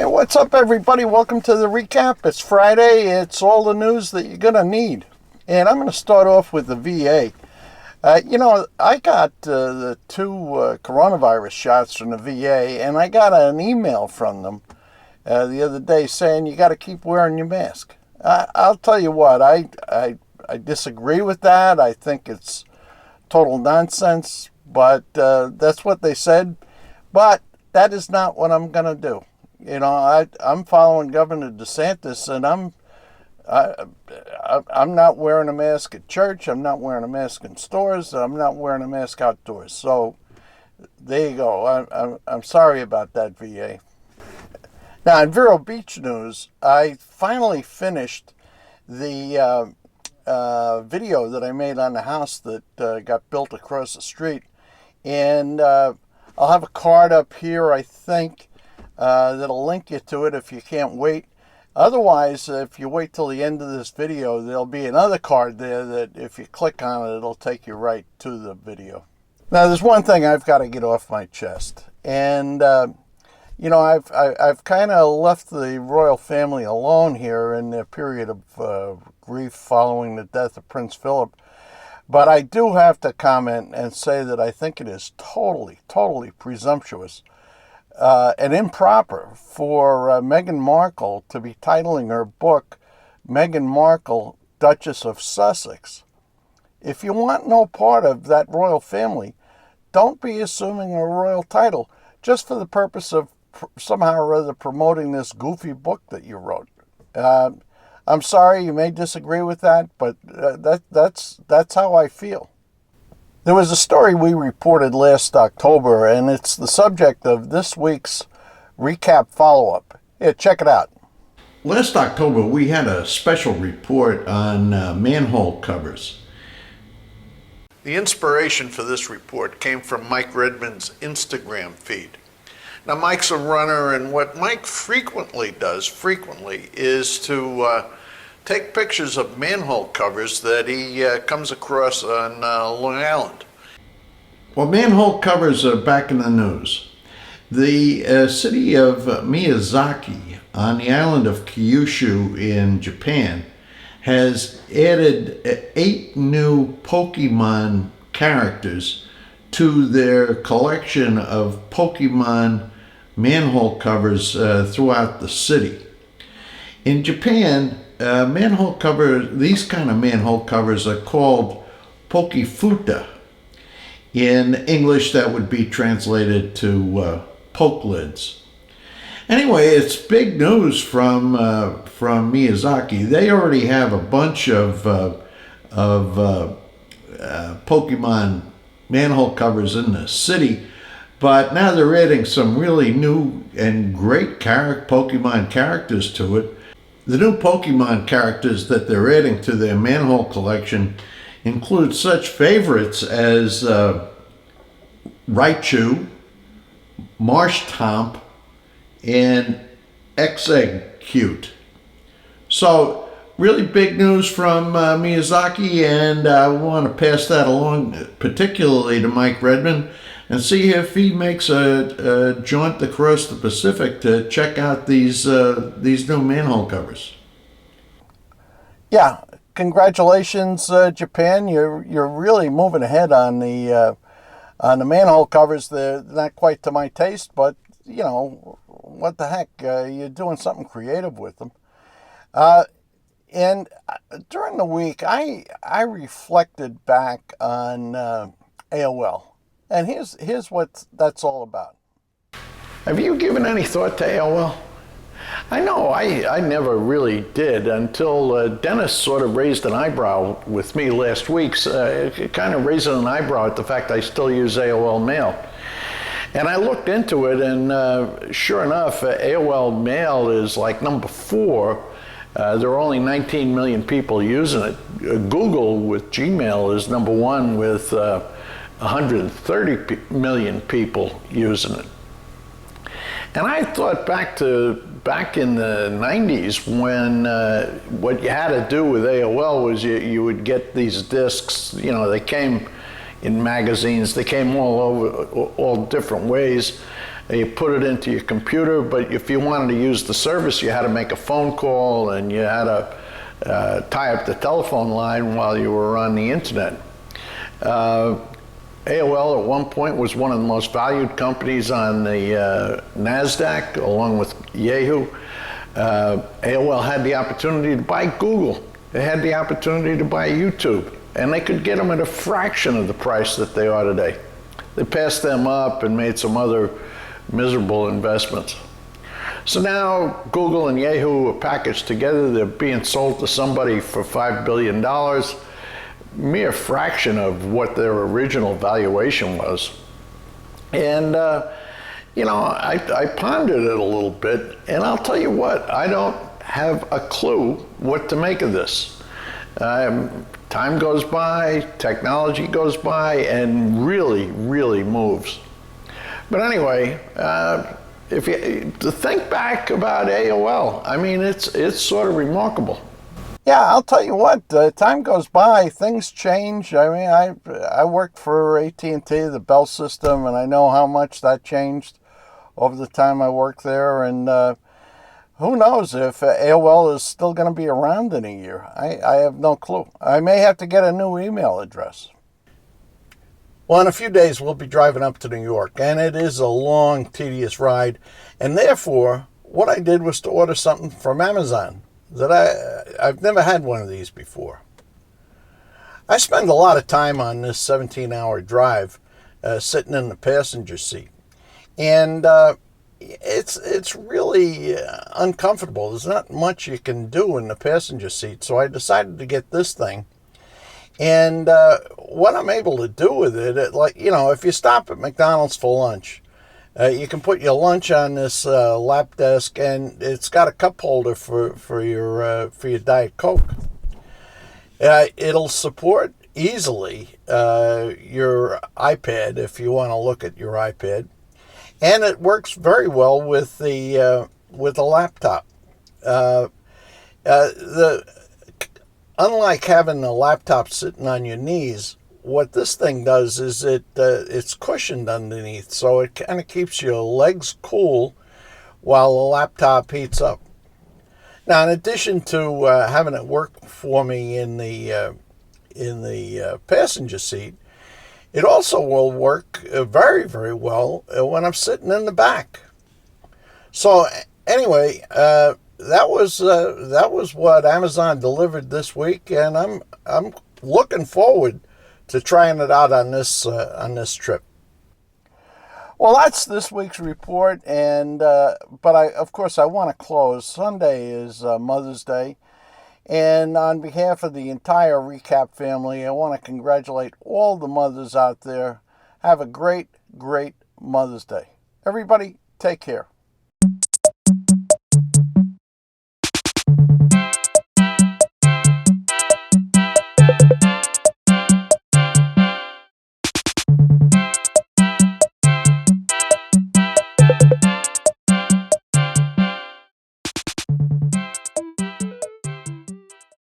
Hey, what's up, everybody? Welcome to the recap. It's Friday. It's all the news that you're going to need. And I'm going to start off with the VA. I got the two coronavirus shots from the VA, and I got an email from them the other day saying you got to keep wearing your mask. I'll tell you what, I disagree with that. I think it's total nonsense, but that's what they said. But that is not what I'm going to do. You know, I'm following Governor DeSantis, and I'm not wearing a mask at church. I'm not wearing a mask in stores. I'm not wearing a mask outdoors. So there you go. I'm sorry about that, VA. Now, in Vero Beach news, I finally finished the video that I made on the house that got built across the street, and I'll have a card up here, I think. That'll link you to it if you can't wait. Otherwise, if you wait till the end of this video, there'll be another card there that if you click on it, it'll take you right to the video. Now, there's one thing I've got to get off my chest. And, I've kind of left the royal family alone here in their period of grief following the death of Prince Philip. But I do have to comment and say that I think it is totally presumptuous and improper for Meghan Markle to be titling her book Meghan Markle, Duchess of Sussex. If you want no part of that royal family, don't be assuming a royal title just for the purpose of somehow or other promoting this goofy book that you wrote. I'm sorry, you may disagree with that, but that's how I feel. There was a story we reported last October, and it's the subject of this week's recap follow-up. Here, check it out. Last October, we had a special report on manhole covers. The inspiration for this report came from Mike Redmond's Instagram feed. Now, Mike's a runner, and what Mike frequently is to take pictures of manhole covers that he comes across on Long Island. Well, manhole covers are back in the news. The city of Miyazaki on the island of Kyushu in Japan has added 8 new Pokemon characters to their collection of Pokemon manhole covers throughout the city. In Japan, these kind of manhole covers are called pokefuta. In English, that would be translated to poke lids. Anyway, it's big news from Miyazaki. They already have a bunch of Pokemon manhole covers in the city, but now they're adding some really new and great Pokemon characters to it. The new Pokemon characters that they're adding to their manhole collection include such favorites as Raichu, Marshtomp, and Exeggcute. So, really big news from Miyazaki, and I want to pass that along particularly to Mike Redmond and see if he makes a jaunt across the Pacific to check out these new manhole covers. Yeah, congratulations, Japan. You're really moving ahead on the manhole covers. They're not quite to my taste, but you know what the heck? You're doing something creative with them. And during the week, I reflected back on AOL. And here's what that's all about. Have you given any thought to AOL? I know I never really did until Dennis sort of raised an eyebrow with me last week, kind of raising an eyebrow at the fact I still use AOL Mail. And I looked into it, and sure enough, AOL Mail is like number 4. There are only 19 million people using it. Google with Gmail is number 1 with 130 million people using it. And I thought back in the 90s when what you had to do with AOL was you would get these discs, you know, they came in magazines, they came all different ways. and you put it into your computer, but if you wanted to use the service, you had to make a phone call and you had to tie up the telephone line while you were on the internet. AOL at one point was one of the most valued companies on the NASDAQ, along with Yahoo. AOL had the opportunity to buy Google. They had the opportunity to buy YouTube, and they could get them at a fraction of the price that they are today. They passed them up and made some other miserable investments. So now Google and Yahoo are packaged together. They're being sold to somebody for $5 billion, mere fraction of what their original valuation was. And you know, I pondered it a little bit, and I'll tell you what, I don't have a clue what to make of this. Time goes by, technology goes by, and really moves. But anyway, if you to think back about AOL, I mean, it's sort of remarkable. Yeah, I'll tell you what, time goes by, things change. I mean, I worked for AT&T, the Bell system, and I know how much that changed over the time I worked there. And who knows if AOL is still going to be around in a year. I have no clue. I may have to get a new email address. Well, in a few days, we'll be driving up to New York, and it is a long, tedious ride. And therefore, what I did was to order something from Amazon that I've never had one of these before. I spend a lot of time on this 17-hour drive sitting in the passenger seat. And it's really uncomfortable. There's not much you can do in the passenger seat. So I decided to get this thing. And what I'm able to do with it, like, you know, if you stop at McDonald's for lunch, you can put your lunch on this lap desk, and it's got a cup holder for your Diet Coke. It'll support easily your iPad if you want to look at your iPad, and it works very well with the laptop. Unlike having a laptop sitting on your knees, what this thing does is it's cushioned underneath, so it kind of keeps your legs cool while the laptop heats up. Now, in addition to having it work for me in the passenger seat, it also will work very well when I'm sitting in the back. So anyway, that was what Amazon delivered this week, and I'm looking forward to trying it out on this trip. Well, that's this week's report, and but of course I want to close. Sunday is Mother's Day, and on behalf of the entire Recap family, I want to congratulate all the mothers out there. Have a great Mother's Day. Everybody, take care.